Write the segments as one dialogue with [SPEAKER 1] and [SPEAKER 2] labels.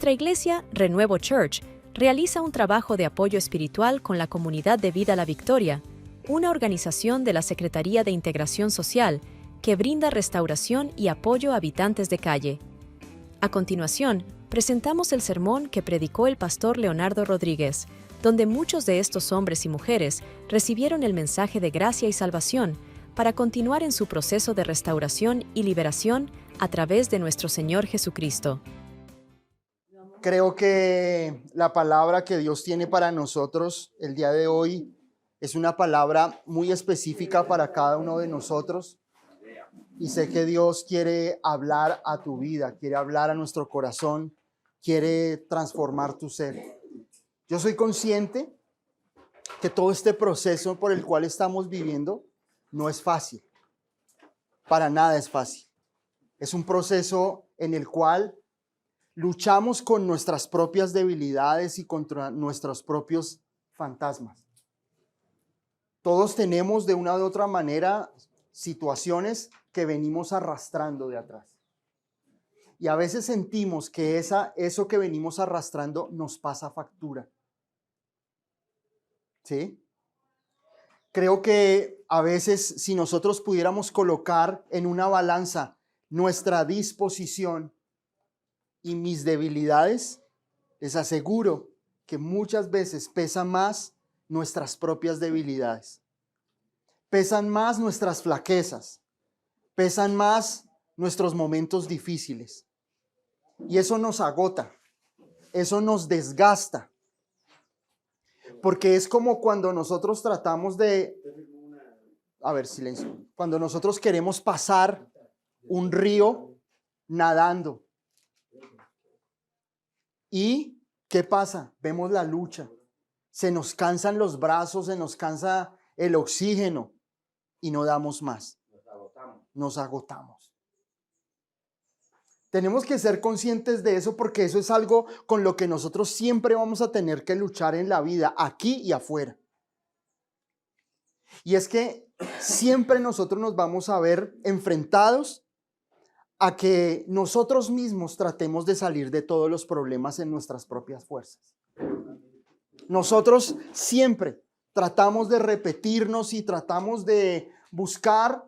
[SPEAKER 1] Nuestra iglesia, Renuevo Church, realiza un trabajo de apoyo espiritual con la Comunidad de Vida La Victoria, una organización de la Secretaría de Integración Social que brinda restauración y apoyo a habitantes de calle. A continuación, presentamos el sermón que predicó el pastor Leonardo Rodríguez, donde muchos de estos hombres y mujeres recibieron el mensaje de gracia y salvación para continuar en su proceso de restauración y liberación a través de nuestro Señor Jesucristo.
[SPEAKER 2] Creo que la palabra que Dios tiene para nosotros el día de hoy es una palabra muy específica para cada uno de nosotros. Y sé que Dios quiere hablar a tu vida, quiere hablar a nuestro corazón, quiere transformar tu ser. Yo soy consciente que todo este proceso por el cual estamos viviendo no es fácil. Para nada es fácil. Es un proceso en el cual luchamos con nuestras propias debilidades y contra nuestros propios fantasmas. Todos tenemos de una u otra manera situaciones que venimos arrastrando de atrás. Y a veces sentimos que eso que venimos arrastrando nos pasa factura. ¿Sí? Creo que a veces si nosotros pudiéramos colocar en una balanza nuestra disposición y mis debilidades, les aseguro que muchas veces pesan más nuestras propias debilidades. Pesan más nuestras flaquezas. Pesan más nuestros momentos difíciles. Y eso nos agota. Eso nos desgasta. Porque es como cuando nosotros tratamos de... A ver, silencio. Cuando nosotros queremos pasar un río nadando. ¿Y qué pasa? Vemos la lucha. Se nos cansan los brazos, se nos cansa el oxígeno y no damos más. Nos agotamos. Tenemos que ser conscientes de eso porque eso es algo con lo que nosotros siempre vamos a tener que luchar en la vida, aquí y afuera. Y es que siempre nosotros nos vamos a ver enfrentados a que nosotros mismos tratemos de salir de todos los problemas en nuestras propias fuerzas. Nosotros siempre tratamos de repetirnos y tratamos de buscar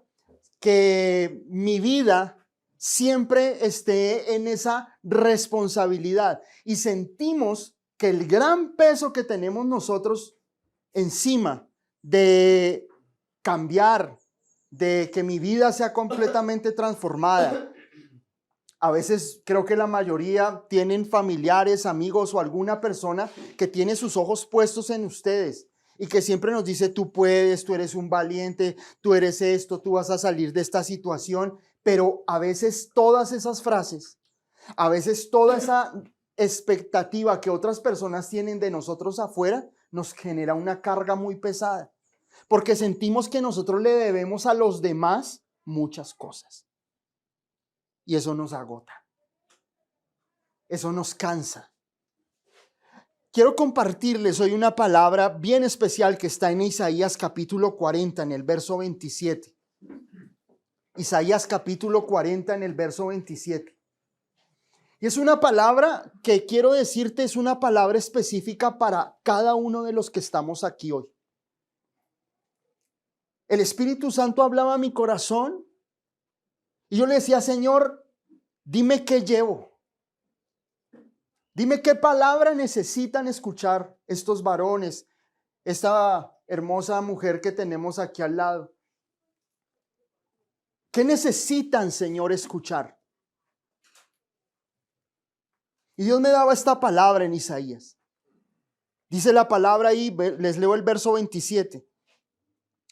[SPEAKER 2] que mi vida siempre esté en esa responsabilidad. Y sentimos que el gran peso que tenemos nosotros encima de cambiar, de que mi vida sea completamente transformada. A veces creo que la mayoría tienen familiares, amigos o alguna persona que tiene sus ojos puestos en ustedes y que siempre nos dice: tú puedes, tú eres un valiente, tú eres esto, tú vas a salir de esta situación. Pero a veces todas esas frases, a veces toda esa expectativa que otras personas tienen de nosotros afuera nos genera una carga muy pesada porque sentimos que nosotros le debemos a los demás muchas cosas. Y eso nos agota. Eso nos cansa. Quiero compartirles hoy una palabra bien especial que está en Isaías capítulo 40, en el verso 27. Isaías capítulo 40, en el verso 27. Y es una palabra que quiero decirte, es una palabra específica para cada uno de los que estamos aquí hoy. El Espíritu Santo hablaba a mi corazón. Y yo le decía: Señor, dime qué llevo. Dime qué palabra necesitan escuchar estos varones, esta hermosa mujer que tenemos aquí al lado. ¿Qué necesitan, Señor, escuchar? Y Dios me daba esta palabra en Isaías. Dice la palabra ahí, les leo el verso 27.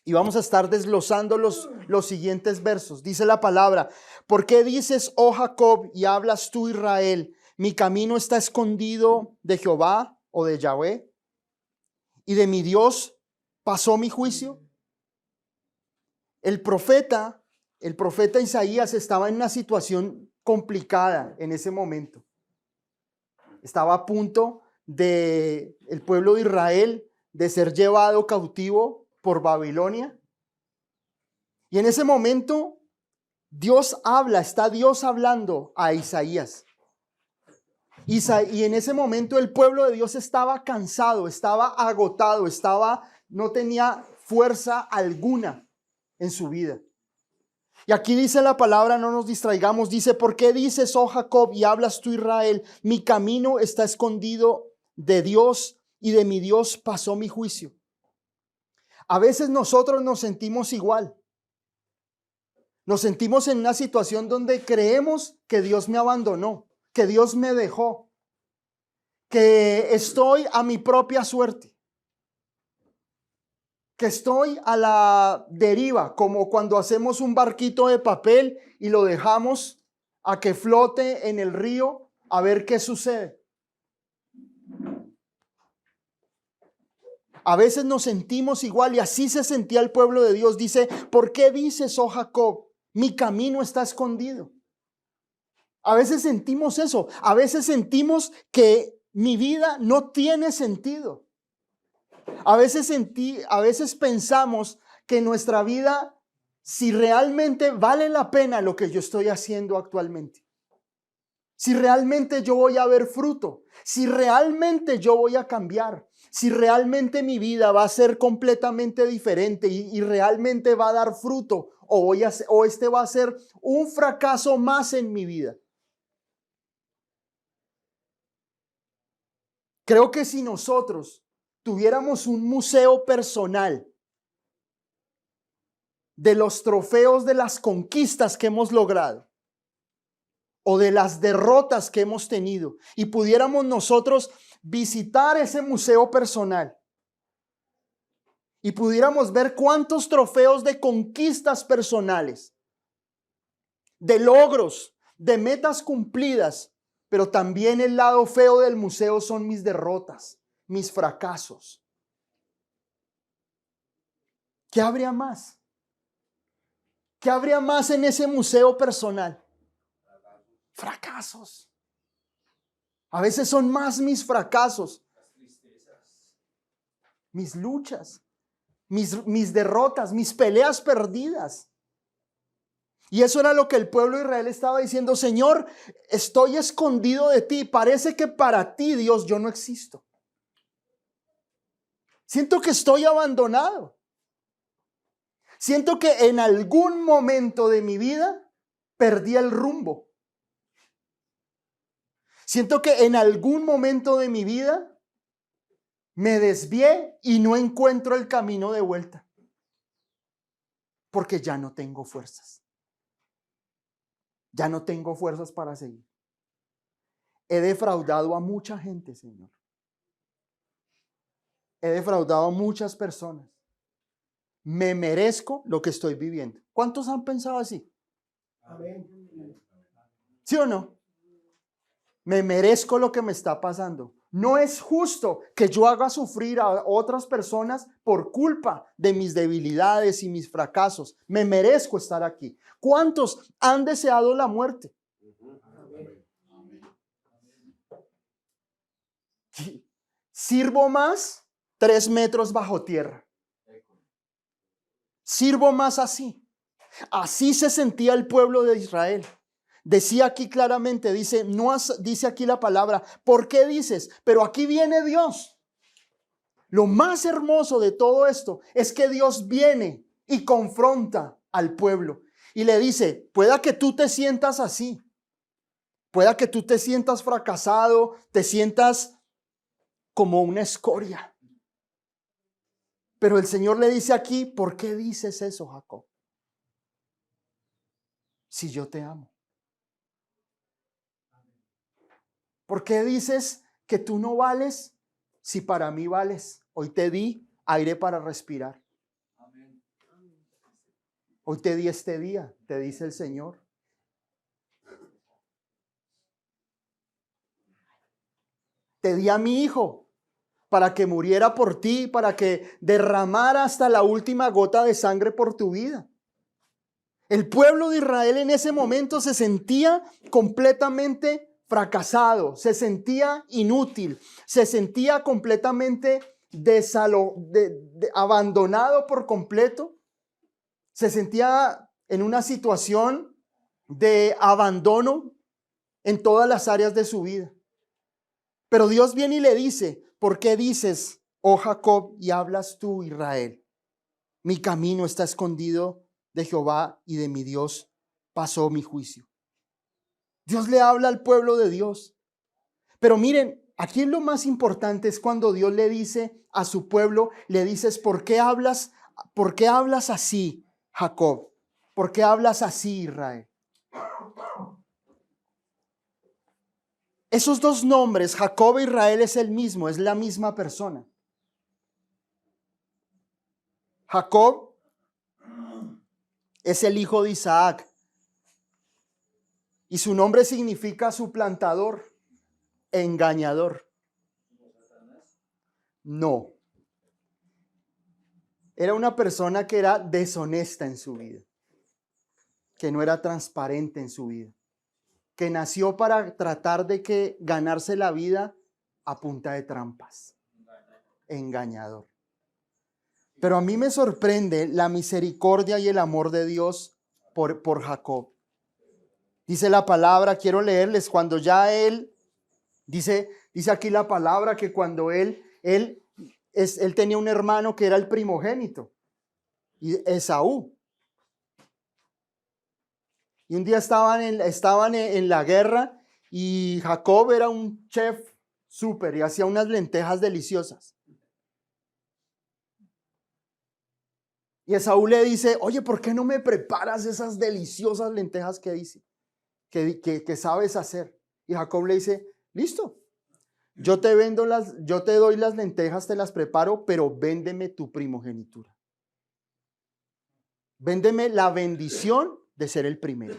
[SPEAKER 2] Y vamos a estar desglosando los siguientes versos. Dice la palabra: ¿por qué dices, oh Jacob, y hablas tú, Israel, mi camino está escondido de Jehová o de Yahvé? ¿Y de mi Dios pasó mi juicio? El profeta Isaías estaba en una situación complicada en ese momento. Estaba a punto de el pueblo de Israel de ser llevado cautivo por Babilonia. Y en ese momento está Dios hablando a Isaías. Y en ese momento el pueblo de Dios estaba cansado, estaba agotado, no tenía fuerza alguna en su vida. Y aquí dice la palabra, no nos distraigamos, dice: ¿por qué dices, oh Jacob, y hablas tú, Israel? Mi camino está escondido de Dios, y de mi Dios pasó mi juicio. A veces nosotros nos sentimos igual. Nos sentimos en una situación donde creemos que Dios me abandonó, que Dios me dejó, que estoy a mi propia suerte, que estoy a la deriva, como cuando hacemos un barquito de papel y lo dejamos a que flote en el río a ver qué sucede. A veces nos sentimos igual, y así se sentía el pueblo de Dios. Dice: ¿por qué dices, oh Jacob, mi camino está escondido? A veces sentimos eso. A veces sentimos que mi vida no tiene sentido. A veces pensamos que nuestra vida, si realmente vale la pena lo que yo estoy haciendo actualmente, si realmente yo voy a ver fruto, si realmente yo voy a cambiar, si realmente mi vida va a ser completamente diferente y realmente va a dar fruto, o este va a ser un fracaso más en mi vida. Creo que si nosotros tuviéramos un museo personal de los trofeos de las conquistas que hemos logrado o de las derrotas que hemos tenido, y pudiéramos nosotros visitar ese museo personal y pudiéramos ver cuántos trofeos de conquistas personales, de logros, de metas cumplidas, pero también el lado feo del museo son mis derrotas, mis fracasos. ¿Qué habría más? ¿Qué habría más en ese museo personal? Fracasos. A veces son más mis fracasos, mis luchas, mis derrotas, mis peleas perdidas. Y eso era lo que el pueblo de Israel estaba diciendo: Señor, estoy escondido de ti. Parece que para ti, Dios, yo no existo. Siento que estoy abandonado. Siento que en algún momento de mi vida perdí el rumbo. Siento que en algún momento de mi vida me desvié y no encuentro el camino de vuelta, porque ya no tengo fuerzas. Ya no tengo fuerzas para seguir. He defraudado a mucha gente, Señor. He defraudado a muchas personas. Me merezco lo que estoy viviendo. ¿Cuántos han pensado así? Amén. ¿Sí o no? Me merezco lo que me está pasando. No es justo que yo haga sufrir a otras personas por culpa de mis debilidades y mis fracasos. Me merezco estar aquí. ¿Cuántos han deseado la muerte? Sirvo más 3 metros bajo tierra. Sirvo más así. Así se sentía el pueblo de Israel. Decía aquí claramente, dice aquí la palabra: ¿por qué dices? Pero aquí viene Dios. Lo más hermoso de todo esto es que Dios viene y confronta al pueblo y le dice: pueda que tú te sientas así, pueda que tú te sientas fracasado, te sientas como una escoria, pero el Señor le dice aquí: ¿por qué dices eso, Jacob? Si yo te amo. ¿Por qué dices que tú no vales si para mí vales? Hoy te di aire para respirar. Hoy te di este día, te dice el Señor. Te di a mi hijo para que muriera por ti, para que derramara hasta la última gota de sangre por tu vida. El pueblo de Israel en ese momento se sentía completamente fracasado, se sentía inútil, se sentía completamente abandonado por completo, se sentía en una situación de abandono en todas las áreas de su vida. Pero Dios viene y le dice, ¿por qué dices, oh Jacob, y hablas tú, Israel? Mi camino está escondido de Jehová y de mi Dios pasó mi juicio. Dios le habla al pueblo de Dios. Pero miren, aquí lo más importante es cuando Dios le dice a su pueblo, le dices, ¿por qué hablas así, Jacob? ¿Por qué hablas así, Israel? Esos dos nombres, Jacob e Israel, es el mismo, es la misma persona. Jacob es el hijo de Isaac y su nombre significa suplantador, engañador. No. Era una persona que era deshonesta en su vida, que no era transparente en su vida, que nació para tratar de ganarse la vida a punta de trampas, engañador. Pero a mí me sorprende la misericordia y el amor de Dios por Jacob. Dice la palabra, quiero leerles, cuando ya él, dice aquí la palabra que cuando él tenía un hermano que era el primogénito, y Esaú. Y un día estaban en la guerra y Jacob era un chef súper y hacía unas lentejas deliciosas. Y Esaú le dice, oye, ¿por qué no me preparas esas deliciosas lentejas que sabes hacer? Y Jacob le dice, listo, yo te doy las lentejas, te las preparo, pero véndeme tu primogenitura. Véndeme la bendición de ser el primero.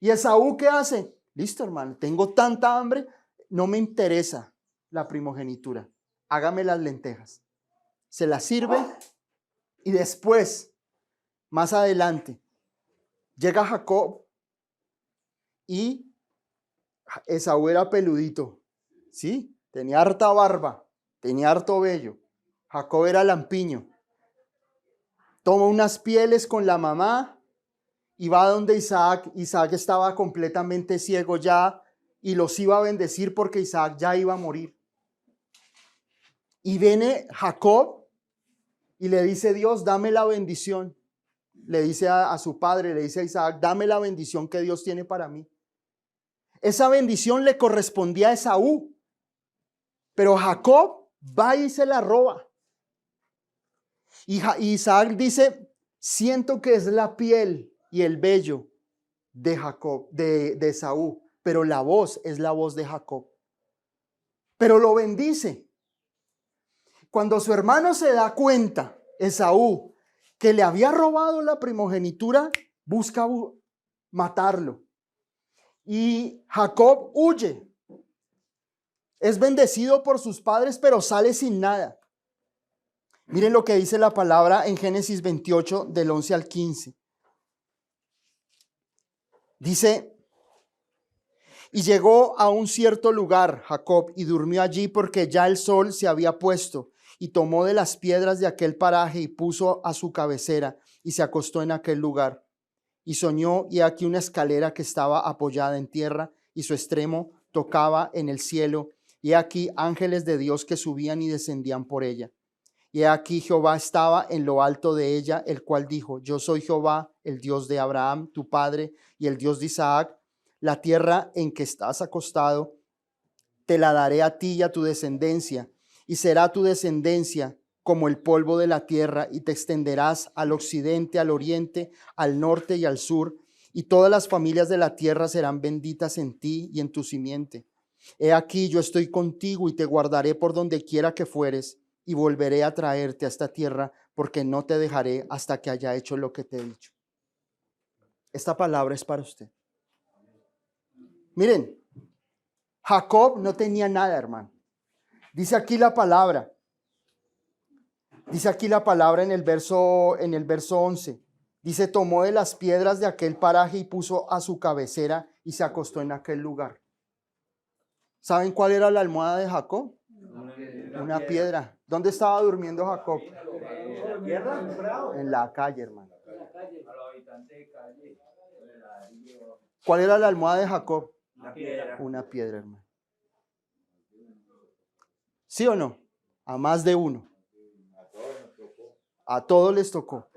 [SPEAKER 2] ¿Y Esaú qué hace? Listo, hermano, tengo tanta hambre, no me interesa la primogenitura. Hágame las lentejas. Se las sirve y después, más adelante, llega Jacob y Esaú era peludito, ¿sí? Tenía harta barba, tenía harto vello. Jacob era lampiño. Toma unas pieles con la mamá y va donde Isaac. Isaac estaba completamente ciego ya y los iba a bendecir porque Isaac ya iba a morir. Y viene Jacob y le dice, Dios, dame la bendición. Le dice a su padre, le dice a Isaac, dame la bendición que Dios tiene para mí. Esa bendición le correspondía a Esaú, pero Jacob va y se la roba. Y Isaac dice, siento que es la piel y el vello de Jacob, de Esaú, pero la voz es la voz de Jacob. Pero lo bendice. Cuando su hermano se da cuenta, Esaú, que le había robado la primogenitura, busca matarlo. Y Jacob huye. Es bendecido por sus padres, pero sale sin nada. Miren lo que dice la palabra en Génesis 28, del 11 al 15. Dice, y llegó a un cierto lugar Jacob y durmió allí porque ya el sol se había puesto, y tomó de las piedras de aquel paraje y puso a su cabecera y se acostó en aquel lugar. Y soñó, y aquí una escalera que estaba apoyada en tierra y su extremo tocaba en el cielo, y aquí ángeles de Dios que subían y descendían por ella. Y aquí Jehová estaba en lo alto de ella, el cual dijo, yo soy Jehová, el Dios de Abraham, tu padre, y el Dios de Isaac. La tierra en que estás acostado, te la daré a ti y a tu descendencia, y será tu descendencia como el polvo de la tierra, y te extenderás al occidente, al oriente, al norte y al sur, y todas las familias de la tierra serán benditas en ti y en tu simiente. He aquí yo estoy contigo y te guardaré por donde quiera que fueres, y volveré a traerte a esta tierra, porque no te dejaré hasta que haya hecho lo que te he dicho. Esta palabra es para usted. Miren, Jacob no tenía nada, hermano. Dice aquí la palabra en el verso 11. Dice, tomó de las piedras de aquel paraje y puso a su cabecera y se acostó en aquel lugar. ¿Saben cuál era la almohada de Jacob? Una piedra. ¿Dónde estaba durmiendo Jacob? En la calle, hermano. ¿Cuál era la almohada de Jacob? Una piedra, hermano. ¿Sí o no? A más de uno. A todos les tocó.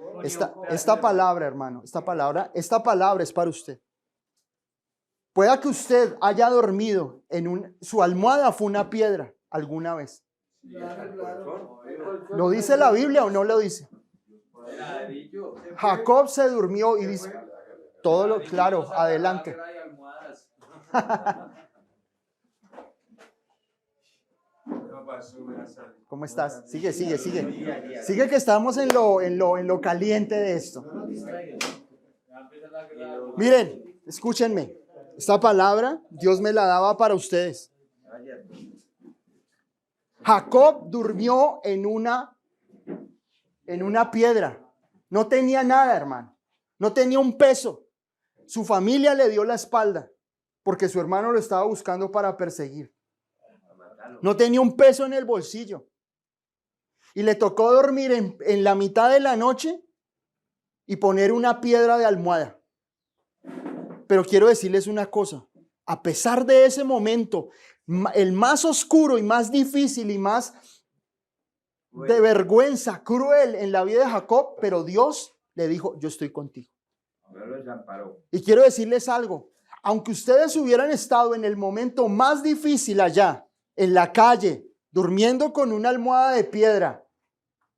[SPEAKER 2] Esta palabra, hermano, esta palabra es para usted. Pueda que usted haya dormido su almohada fue una piedra alguna vez. ¿Lo dice la Biblia o no lo dice? Jacob se durmió y dice, claro, adelante. ¿Cómo estás? Sigue. Sigue que estamos en lo caliente de esto. Miren, escúchenme. Esta palabra Dios me la daba para ustedes. Jacob durmió en una piedra. No tenía nada, hermano. No tenía un peso. Su familia le dio la espalda porque su hermano lo estaba buscando para perseguir. No tenía un peso en el bolsillo. Y le tocó dormir en la mitad de la noche y poner una piedra de almohada. Pero quiero decirles una cosa. A pesar de ese momento, el más oscuro y más difícil y más de vergüenza, cruel en la vida de Jacob, pero Dios le dijo, yo estoy contigo. Y quiero decirles algo. Aunque ustedes hubieran estado en el momento más difícil allá, en la calle, durmiendo con una almohada de piedra,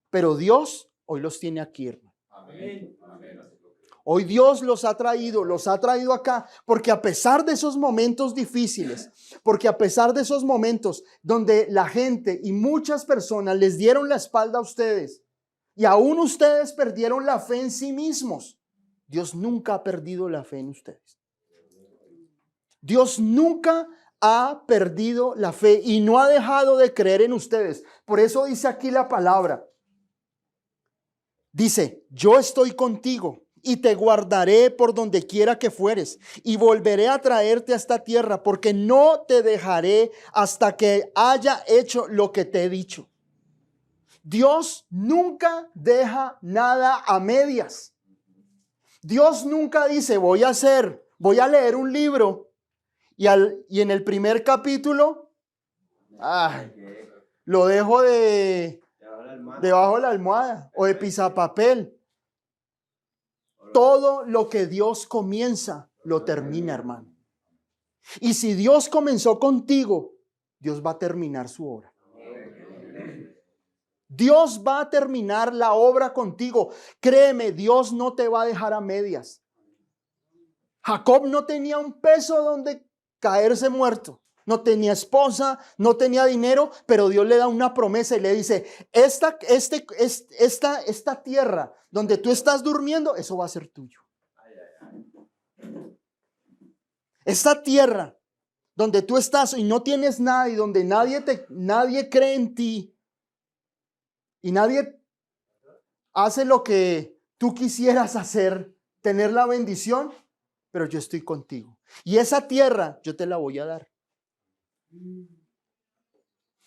[SPEAKER 2] pero Dios hoy los tiene aquí, hermano. Amén. Hoy Dios los ha traído acá, porque a pesar de esos momentos difíciles, porque a pesar de esos momentos donde la gente y muchas personas les dieron la espalda a ustedes, y aún ustedes perdieron la fe en sí mismos, Dios nunca ha perdido la fe en ustedes. Dios nunca ha perdido la fe y no ha dejado de creer en ustedes. Por eso dice aquí la palabra. Dice, yo estoy contigo y te guardaré por donde quiera que fueres y volveré a traerte a esta tierra porque no te dejaré hasta que haya hecho lo que te he dicho. Dios nunca deja nada a medias. Dios nunca dice, voy a leer un libro y en el primer capítulo lo dejo debajo de la almohada o de pisapapel. Todo lo que Dios comienza, lo termina, hermano. Y si Dios comenzó contigo, Dios va a terminar su obra. Dios va a terminar la obra contigo. Créeme, Dios no te va a dejar a medias. Jacob no tenía un peso donde caerse muerto. No tenía esposa, no tenía dinero, pero Dios le da una promesa y le dice, esta tierra donde tú estás durmiendo, eso va a ser tuyo. Esta tierra donde tú estás y no tienes nada y donde nadie cree en ti y nadie hace lo que tú quisieras hacer, tener la bendición, pero yo estoy contigo. Y esa tierra yo te la voy a dar.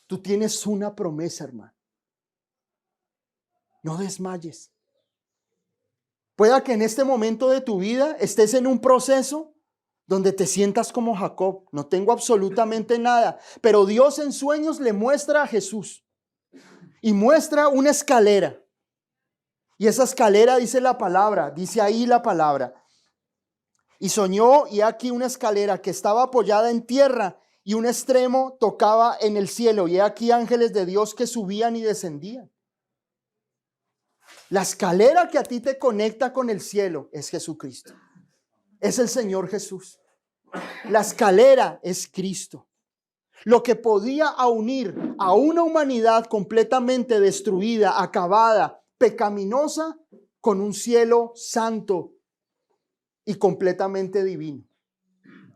[SPEAKER 2] Tú tienes una promesa, hermano. No desmayes. Pueda que en este momento de tu vida estés en un proceso donde te sientas como Jacob. No tengo absolutamente nada, pero Dios en sueños le muestra a Jesús y muestra una escalera. Y esa escalera dice ahí la palabra. Y soñó y aquí una escalera que estaba apoyada en tierra y un extremo tocaba en el cielo. Y aquí ángeles de Dios que subían y descendían. La escalera que a ti te conecta con el cielo es Jesucristo. Es el Señor Jesús. La escalera es Cristo. Lo que podía unir a una humanidad completamente destruida, acabada, pecaminosa, con un cielo santo y completamente divino.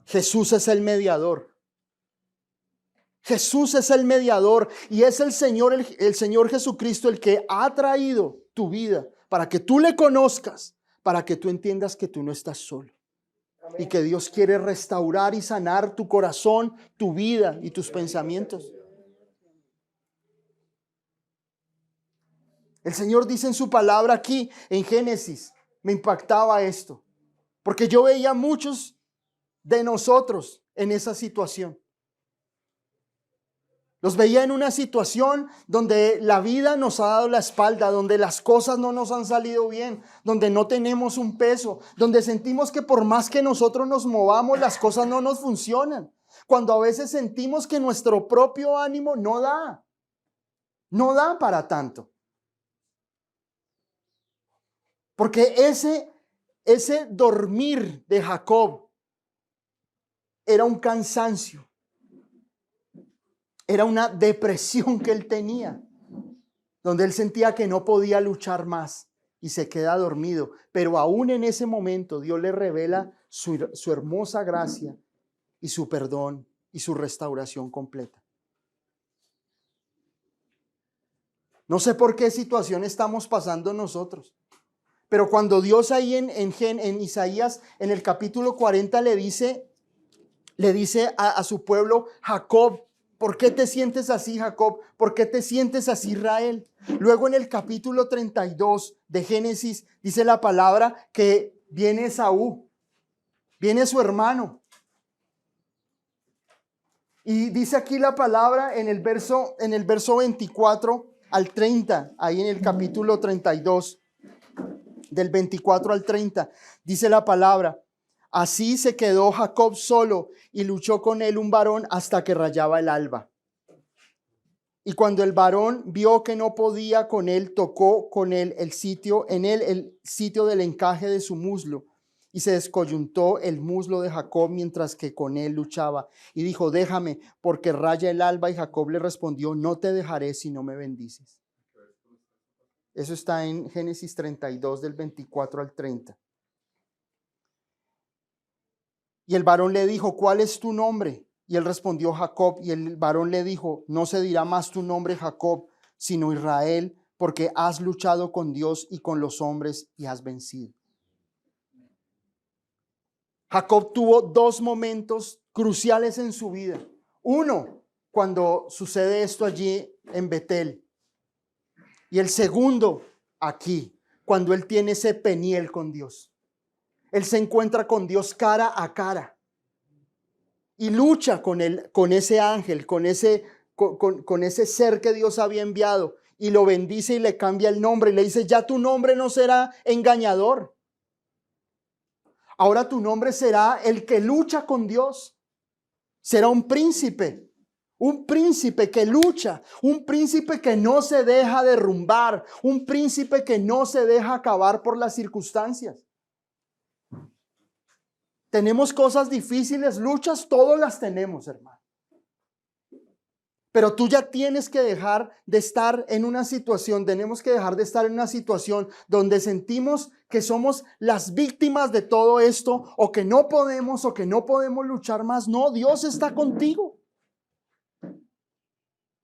[SPEAKER 2] Jesús es el mediador. Jesús es el mediador y es el Señor Jesucristo el que ha traído tu vida para que tú le conozcas, para que tú entiendas que tú no estás solo. Amén. Y que Dios quiere restaurar y sanar tu corazón, tu vida y tus pensamientos. El Señor dice en su palabra aquí en Génesis, me impactaba esto, porque yo veía muchos de nosotros en esa situación. Los veía en una situación donde la vida nos ha dado la espalda, donde las cosas no nos han salido bien, donde no tenemos un peso, donde sentimos que por más que nosotros nos movamos, las cosas no nos funcionan. Cuando a veces sentimos que nuestro propio ánimo no da para tanto. Porque ese dormir de Jacob era un cansancio. Era una depresión que él tenía, donde él sentía que no podía luchar más y se queda dormido. Pero aún en ese momento Dios le revela su hermosa gracia y su perdón y su restauración completa. No sé por qué situación estamos pasando nosotros, pero cuando Dios ahí en Isaías, en el capítulo 40, le dice a su pueblo, Jacob, ¿por qué te sientes así, Jacob? ¿Por qué te sientes así, Israel? Luego en el capítulo 32 de Génesis dice la palabra que viene Esaú, viene su hermano. Y dice aquí la palabra en el verso 24 al 30, ahí en el capítulo 32, del 24 al 30, dice la palabra: así se quedó Jacob solo y luchó con él un varón hasta que rayaba el alba. Y cuando el varón vio que no podía con él, tocó con él el sitio del encaje de su muslo, y se descoyuntó el muslo de Jacob mientras que con él luchaba. Y dijo: déjame, porque raya el alba. Y Jacob le respondió: no te dejaré si no me bendices. Eso está en Génesis 32 del 24 al 30. Y el varón le dijo: ¿cuál es tu nombre? Y él respondió: Jacob. Y el varón le dijo: no se dirá más tu nombre Jacob, sino Israel, porque has luchado con Dios y con los hombres y has vencido. Jacob tuvo dos momentos cruciales en su vida. Uno, cuando sucede esto allí en Betel. Y el segundo, aquí, cuando él tiene ese Peniel con Dios. Él se encuentra con Dios cara a cara y lucha con ese ángel, con ese ser que Dios había enviado, y lo bendice y le cambia el nombre y le dice: ya tu nombre no será engañador. Ahora tu nombre será el que lucha con Dios. Será un príncipe que lucha, un príncipe que no se deja derrumbar, un príncipe que no se deja acabar por las circunstancias. Tenemos cosas difíciles, luchas, todas las tenemos, hermano. Pero tú ya tienes que dejar de estar en una situación, tenemos que dejar de estar en una situación donde sentimos que somos las víctimas de todo esto, o que no podemos luchar más. No, Dios está contigo.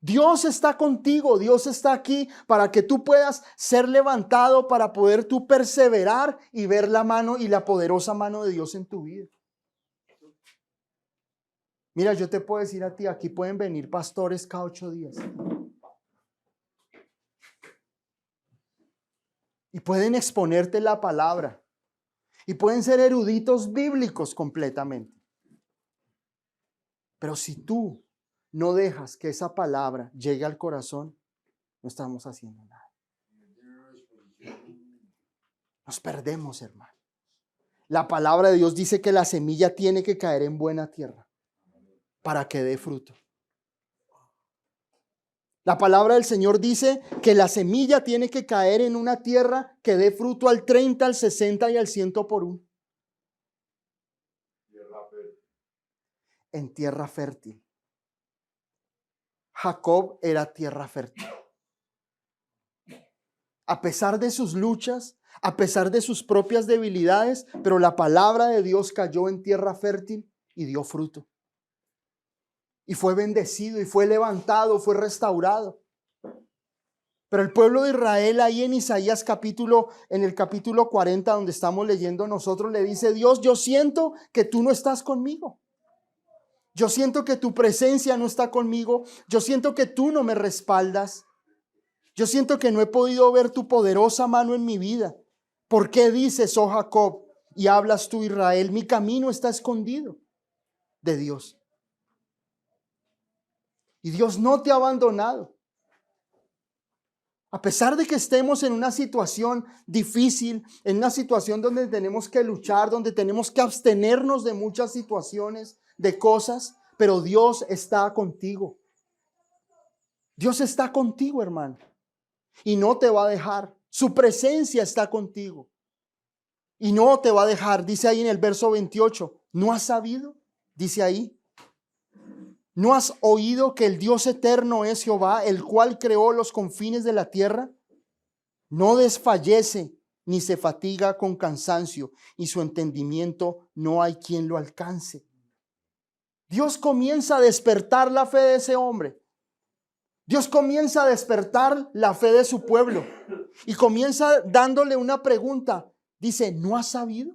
[SPEAKER 2] Dios está contigo, Dios está aquí para que tú puedas ser levantado, para poder tú perseverar y ver la mano y la poderosa mano de Dios en tu vida. Mira, yo te puedo decir a ti, aquí pueden venir pastores cada 8 días. Y pueden exponerte la palabra. Y pueden ser eruditos bíblicos completamente. Pero si tú no dejas que esa palabra llegue al corazón, no estamos haciendo nada. Nos perdemos, hermano. La palabra de Dios dice que la semilla tiene que caer en buena tierra para que dé fruto. La palabra del Señor dice que la semilla tiene que caer en una tierra que dé fruto al 30, al 60 y al 100 por uno. En tierra fértil. Jacob era tierra fértil. A pesar de sus luchas, a pesar de sus propias debilidades, pero la palabra de Dios cayó en tierra fértil y dio fruto. Y fue bendecido y fue levantado, fue restaurado. Pero el pueblo de Israel ahí en Isaías en el capítulo 40, donde estamos leyendo nosotros, le dice: Dios, yo siento que tú no estás conmigo. Yo siento que tu presencia no está conmigo. Yo siento que tú no me respaldas. Yo siento que no he podido ver tu poderosa mano en mi vida. ¿Por qué dices, oh Jacob, y hablas tú, Israel? Mi camino está escondido de Dios. Y Dios no te ha abandonado. A pesar de que estemos en una situación difícil, en una situación donde tenemos que luchar, donde tenemos que abstenernos de muchas situaciones, de cosas, pero Dios está contigo. Dios está contigo, hermano, y no te va a dejar. Su presencia está contigo y no te va a dejar. Dice ahí en el verso 28, ¿no has sabido? Dice ahí, ¿no has oído que el Dios eterno es Jehová, el cual creó los confines de la tierra? No desfallece ni se fatiga con cansancio, y su entendimiento no hay quien lo alcance. Dios comienza a despertar la fe de ese hombre. Dios comienza a despertar la fe de su pueblo y comienza dándole una pregunta. Dice, ¿no has sabido?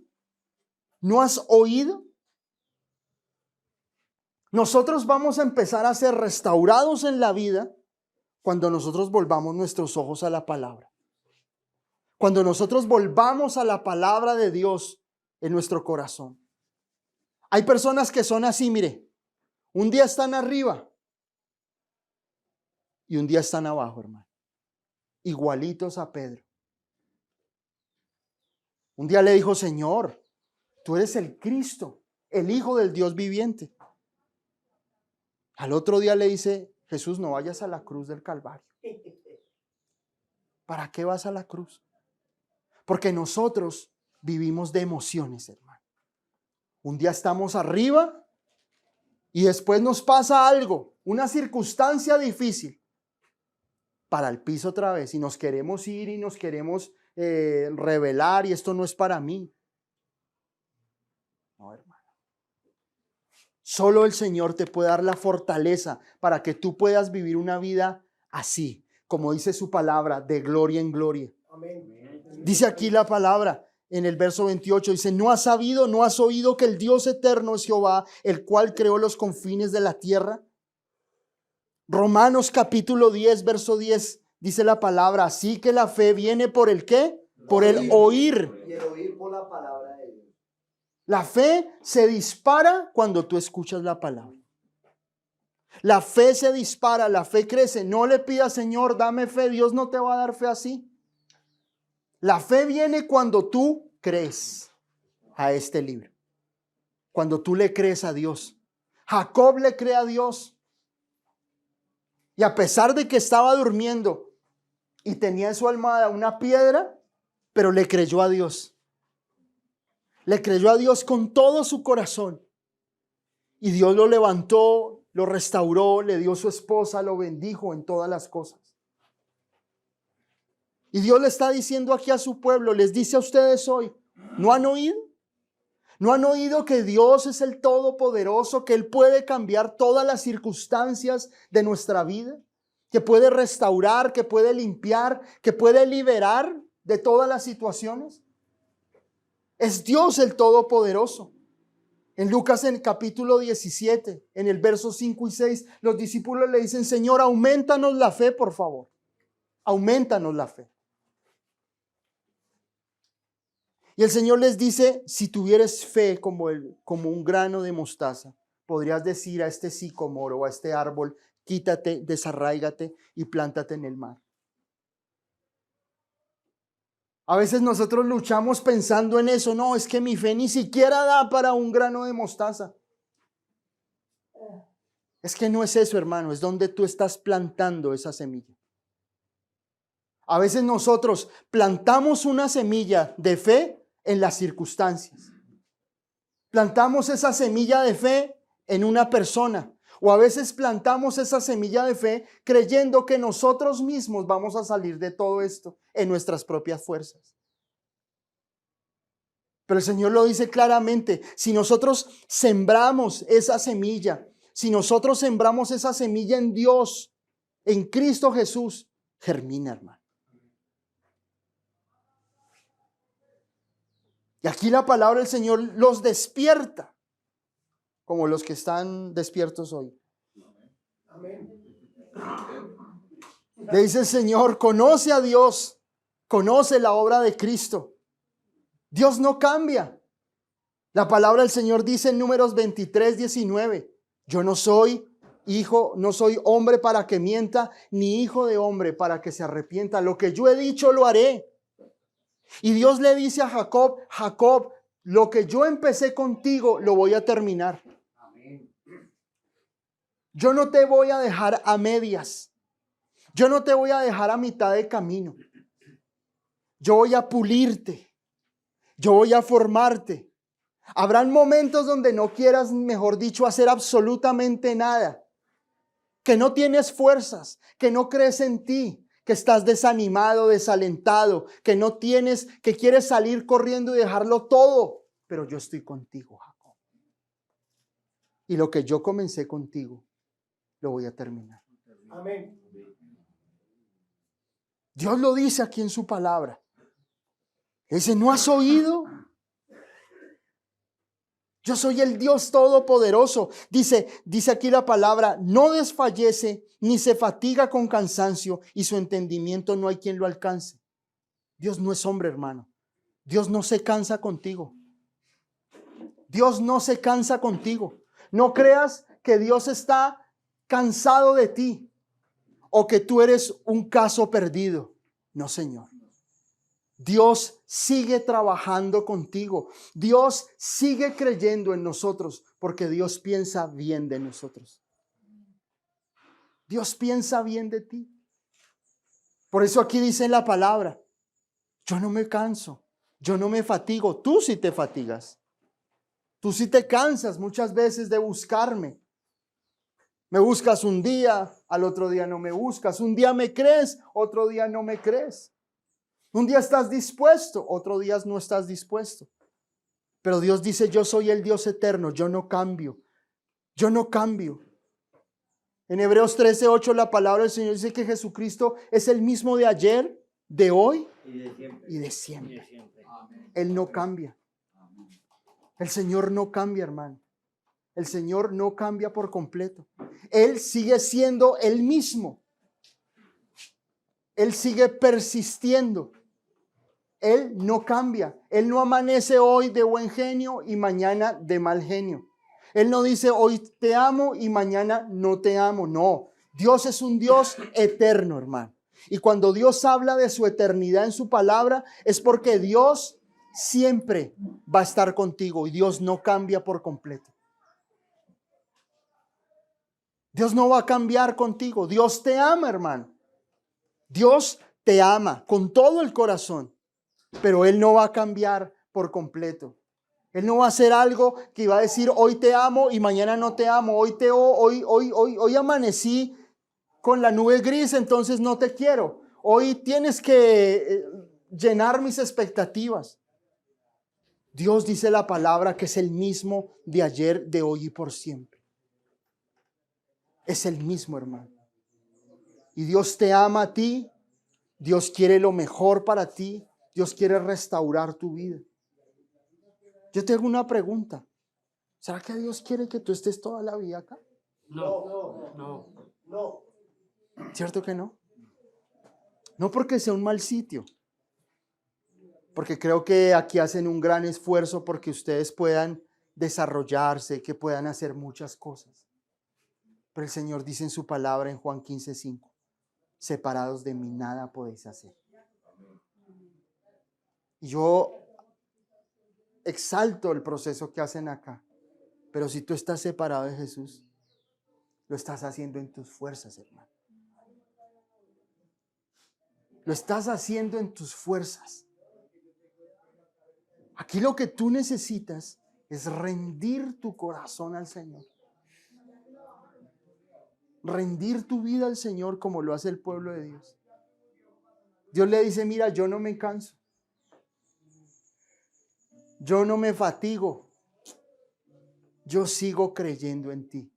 [SPEAKER 2] ¿No has oído? Nosotros vamos a empezar a ser restaurados en la vida cuando nosotros volvamos nuestros ojos a la palabra. Cuando nosotros volvamos a la palabra de Dios en nuestro corazón. Hay personas que son así, mire, un día están arriba y un día están abajo, hermano. Igualitos a Pedro. Un día le dijo, Señor, tú eres el Cristo, el Hijo del Dios viviente. Al otro día le dice, Jesús, no vayas a la cruz del Calvario. ¿Para qué vas a la cruz? Porque nosotros vivimos de emociones, hermano. Un día estamos arriba y después nos pasa algo, una circunstancia difícil, para el piso otra vez y nos queremos ir y nos queremos rebelar y esto no es para mí. No, hermano. Solo el Señor te puede dar la fortaleza para que tú puedas vivir una vida así, como dice su palabra, de gloria en gloria. Amén. Dice aquí la palabra en el verso 28, dice, ¿no has sabido, no has oído que el Dios eterno es Jehová, el cual creó los confines de la tierra? Romanos capítulo 10, verso 10, dice la palabra, así que la fe viene por el ¿qué? Por el oír.
[SPEAKER 3] Y el oír por la palabra de Dios.
[SPEAKER 2] La fe se dispara cuando tú escuchas la palabra. La fe se dispara, la fe crece. No le pidas, Señor, dame fe. Dios no te va a dar fe así. La fe viene cuando tú crees a este libro. Cuando tú le crees a Dios. Jacob le cree a Dios. Y a pesar de que estaba durmiendo y tenía en su almohada una piedra, pero le creyó a Dios. Le creyó a Dios con todo su corazón. Y Dios lo levantó, lo restauró, le dio su esposa, lo bendijo en todas las cosas. Y Dios le está diciendo aquí a su pueblo, les dice a ustedes hoy, ¿no han oído? ¿No han oído que Dios es el Todopoderoso, que Él puede cambiar todas las circunstancias de nuestra vida? Que puede restaurar, que puede limpiar, que puede liberar de todas las situaciones. Es Dios el Todopoderoso. En Lucas, en el capítulo 17, en el verso 5 y 6, los discípulos le dicen, Señor, aumentanos la fe, por favor. Aumentanos la fe. Y el Señor les dice, si tuvieres fe como un grano de mostaza, podrías decir a este sicómoro o a este árbol, quítate, desarráigate y plántate en el mar. A veces nosotros luchamos pensando en eso. No, es que mi fe ni siquiera da para un grano de mostaza. Es que no es eso, hermano, es donde tú estás plantando esa semilla. A veces nosotros plantamos una semilla de fe en las circunstancias. Plantamos esa semilla de fe en una persona. O a veces plantamos esa semilla de fe creyendo que nosotros mismos vamos a salir de todo esto en nuestras propias fuerzas. Pero el Señor lo dice claramente, si nosotros sembramos esa semilla, si nosotros sembramos esa semilla en Dios, en Cristo Jesús, germina, hermano. Y aquí la palabra del Señor los despierta, como los que están despiertos hoy.
[SPEAKER 3] Amén.
[SPEAKER 2] Le dice el Señor, conoce a Dios, conoce la obra de Cristo. Dios no cambia. La palabra del Señor dice en Números 23, 19, yo no soy Hijo, no soy hombre para que mienta, ni hijo de hombre para que se arrepienta. Lo que yo he dicho lo haré. Y Dios le dice a Jacob, Jacob, lo que yo empecé contigo lo voy a terminar. Yo no te voy a dejar a medias. Yo no te voy a dejar a mitad de camino. Yo voy a pulirte. Yo voy a formarte. Habrán momentos donde no quieras, mejor dicho, hacer absolutamente nada. Que no tienes fuerzas, que no crees en ti, que estás desanimado, desalentado, que no tienes, que quieres salir corriendo y dejarlo todo. Pero yo estoy contigo, Jacob. Y lo que yo comencé contigo, lo voy a terminar.
[SPEAKER 3] Amén.
[SPEAKER 2] Dios lo dice aquí en su palabra. Dice, ¿no has oído? Yo soy el Dios Todopoderoso. Dice aquí la palabra, no desfallece ni se fatiga con cansancio y su entendimiento no hay quien lo alcance. Dios no es hombre, hermano. Dios no se cansa contigo. Dios no se cansa contigo. No creas que Dios está cansado de ti o que tú eres un caso perdido. No, Señor. Dios sigue trabajando contigo. Dios sigue creyendo en nosotros porque Dios piensa bien de nosotros. Dios piensa bien de ti. Por eso aquí dice la palabra, yo no me canso, yo no me fatigo. Tú sí te fatigas. Tú sí te cansas muchas veces de buscarme. Me buscas un día, al otro día no me buscas. Un día me crees, otro día no me crees. Un día estás dispuesto, otro día no estás dispuesto. Pero Dios dice, yo soy el Dios eterno, yo no cambio. Yo no cambio. En Hebreos 13:8 la palabra del Señor dice que Jesucristo es el mismo de ayer, de hoy y de siempre. Él no cambia. El Señor no cambia, hermano. El Señor no cambia por completo. Él sigue siendo el mismo. Él sigue persistiendo. Él no cambia. Él no amanece hoy de buen genio y mañana de mal genio. Él no dice hoy te amo y mañana no te amo. No. Dios es un Dios eterno, hermano. Y cuando Dios habla de su eternidad en su palabra, es porque Dios siempre va a estar contigo y Dios no cambia por completo. Dios no va a cambiar contigo. Dios te ama, hermano. Dios te ama con todo el corazón, pero Él no va a cambiar por completo. Él no va a hacer algo que va a decir hoy te amo y mañana no te amo. Hoy amanecí con la nube gris, entonces no te quiero. Hoy tienes que llenar mis expectativas. Dios dice la palabra que es el mismo de ayer, de hoy y por siempre. Es el mismo, hermano. Y Dios te ama a ti. Dios quiere lo mejor para ti. Dios quiere restaurar tu vida. Yo te hago una pregunta. ¿Será que Dios quiere que tú estés toda la vida acá?
[SPEAKER 3] No.
[SPEAKER 2] ¿Cierto que no? No porque sea un mal sitio. Porque creo que aquí hacen un gran esfuerzo porque ustedes puedan desarrollarse, que puedan hacer muchas cosas. Pero el Señor dice en su palabra en Juan 15:5, separados de mí nada podéis hacer. Y yo exalto el proceso que hacen acá. Pero si tú estás separado de Jesús, lo estás haciendo en tus fuerzas, hermano. Lo estás haciendo en tus fuerzas. Aquí lo que tú necesitas es rendir tu corazón al Señor. Rendir tu vida al Señor como lo hace el pueblo de Dios. Dios le dice, mira, yo no me canso. Yo no me fatigo. Yo sigo creyendo en ti.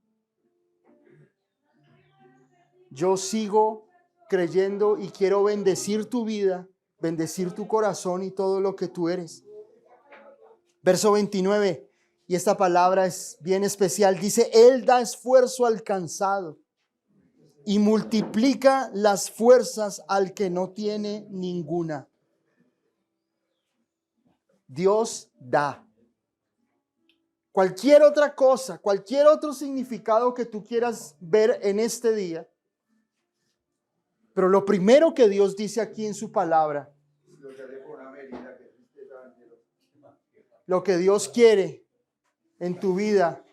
[SPEAKER 2] Yo sigo creyendo y quiero bendecir tu vida, bendecir tu corazón y todo lo que tú eres. Verso 29, y esta palabra es bien especial. Dice, Él da esfuerzo al cansado y multiplica las fuerzas al que no tiene ninguna. Dios da. cualquier otra cosa, cualquier otro significado que tú quieras ver en este día. Pero lo primero que Dios dice aquí en su palabra, lo que Dios quiere en tu vida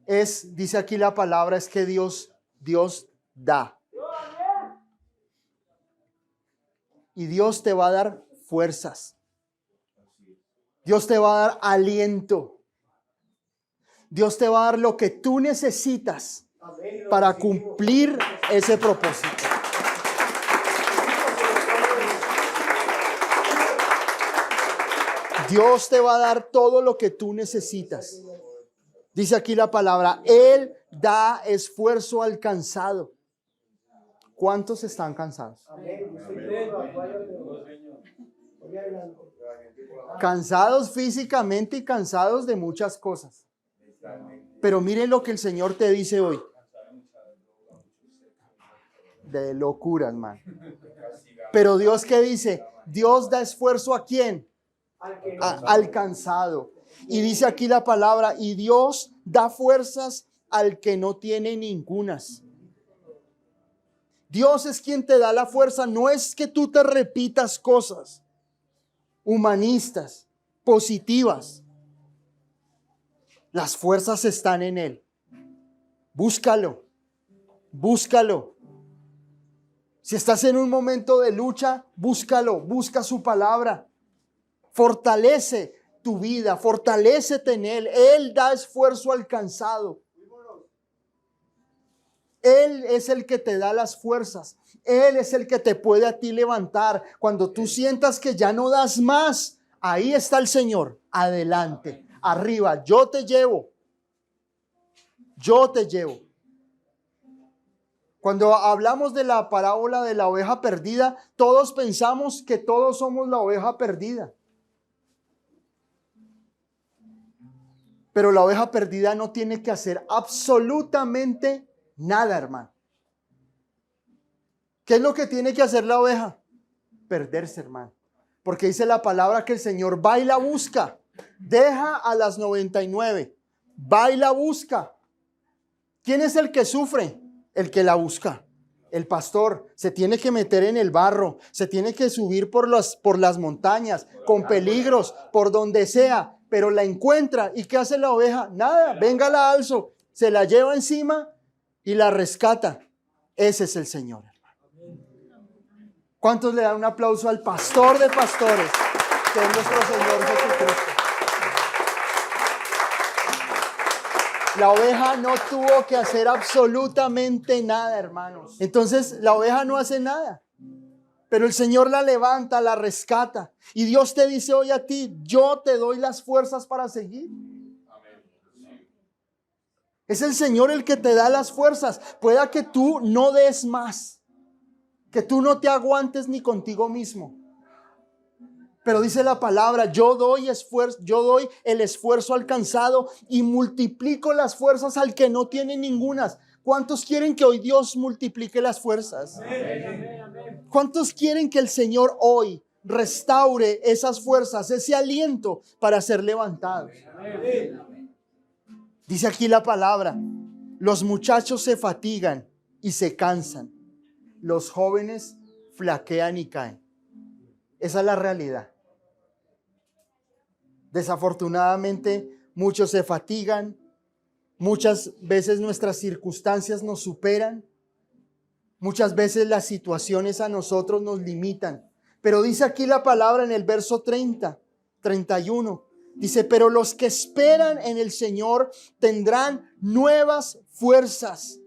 [SPEAKER 2] es, dice aquí la palabra, es que Dios da. Y Dios te va a dar fuerzas. Dios te va a dar aliento. Dios te va a dar lo que tú necesitas para cumplir ese propósito. Dios te va a dar todo lo que tú necesitas. Dice aquí la palabra, Él da esfuerzo al cansado. ¿Cuántos están cansados? Cansados físicamente y cansados de muchas cosas. Pero miren lo que el Señor te dice hoy. De locura, hermano. Pero Dios, ¿qué dice? Dios da esfuerzo ¿a quién? Al cansado. Y dice aquí la palabra, y Dios da fuerzas al que no tiene ningunas. Dios es quien te da la fuerza. No es que tú te repitas cosas humanistas, positivas. Las fuerzas están en Él. Búscalo. Búscalo. Si estás en un momento de lucha, búscalo. Busca su palabra. Fortalece tu vida. Fortalécete en Él. Él da esfuerzo al cansado. Él es el que te da las fuerzas. Él es el que te puede a ti levantar. Cuando tú sientas que ya no das más, ahí está el Señor. Adelante, arriba, yo te llevo. Yo te llevo. Cuando hablamos de la parábola de la oveja perdida, todos pensamos que todos somos la oveja perdida. Pero la oveja perdida no tiene que hacer absolutamente nada, hermano. ¿Qué es lo que tiene que hacer la oveja? Perderse, hermano. Porque dice la palabra que el Señor va y la busca. Deja a las 99. Va y la busca. ¿Quién es el que sufre? El que la busca. El pastor se tiene que meter en el barro. Se tiene que subir por las montañas, con peligros, por donde sea. Pero la encuentra. ¿Y qué hace la oveja? Nada. Venga, la alzo. Se la lleva encima y la rescata. Ese es el Señor. ¿Cuántos le dan un aplauso al pastor de pastores, que es nuestro Señor Jesucristo? La oveja no tuvo que hacer absolutamente nada, hermanos. Entonces la oveja no hace nada, pero el Señor la levanta, la rescata. Y Dios te dice hoy a ti, yo te doy las fuerzas para seguir. Es el Señor el que te da las fuerzas. Pueda que tú no des más, que tú no te aguantes ni contigo mismo. Pero dice la palabra, yo doy el esfuerzo al cansado y multiplico las fuerzas al que no tiene ningunas. ¿Cuántos quieren que hoy Dios multiplique las fuerzas? ¿Cuántos quieren que el Señor hoy restaure esas fuerzas, ese aliento para ser levantados? Dice aquí la palabra, los muchachos se fatigan y se cansan. Los jóvenes flaquean y caen. Esa es la realidad. Desafortunadamente, muchos se fatigan. Muchas veces nuestras circunstancias nos superan. Muchas veces las situaciones a nosotros nos limitan. Pero dice aquí la palabra en el verso 31. Dice, pero los que esperan en el Señor tendrán nuevas fuerzas.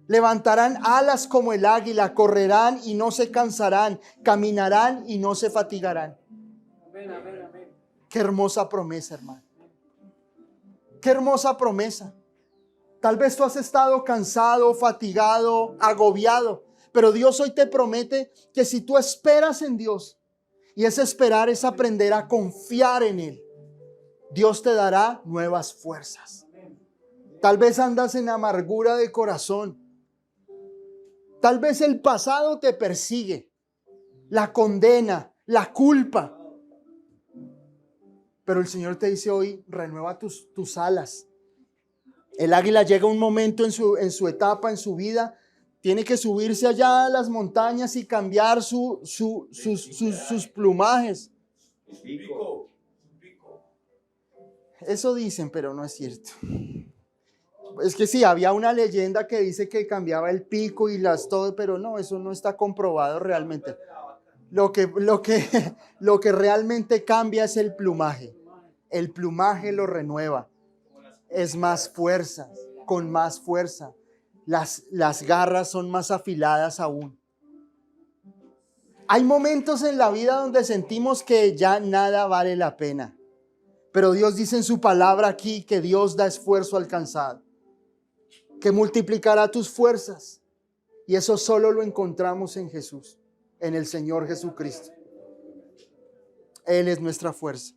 [SPEAKER 2] Levantarán alas como el águila, correrán y no se cansarán, caminarán y no se fatigarán.
[SPEAKER 3] Amén, amén, amén.
[SPEAKER 2] Qué hermosa promesa, hermano. Qué hermosa promesa. Tal vez tú has estado cansado, fatigado, agobiado, pero Dios hoy te promete que si tú esperas en Dios, y ese esperar es aprender a confiar en Él, Dios te dará nuevas fuerzas. Tal vez andas en amargura de corazón. Tal vez el pasado te persigue, la condena, la culpa. Pero el Señor te dice hoy, renueva tus alas. El águila llega un momento en su etapa, en su vida, tiene que subirse allá a las montañas y cambiar sus plumajes. Eso dicen, pero no es cierto. Es que sí, había una leyenda que dice que cambiaba el pico y todo, pero no, eso no está comprobado realmente. Lo que realmente cambia es el plumaje. El plumaje lo renueva. Es más fuerza, con más fuerza. Las garras son más afiladas aún. Hay momentos en la vida donde sentimos que ya nada vale la pena. Pero Dios dice en su palabra aquí que Dios da esfuerzo alcanzado, que multiplicará tus fuerzas. Y eso solo lo encontramos en Jesús, en el Señor Jesucristo. Él es nuestra fuerza.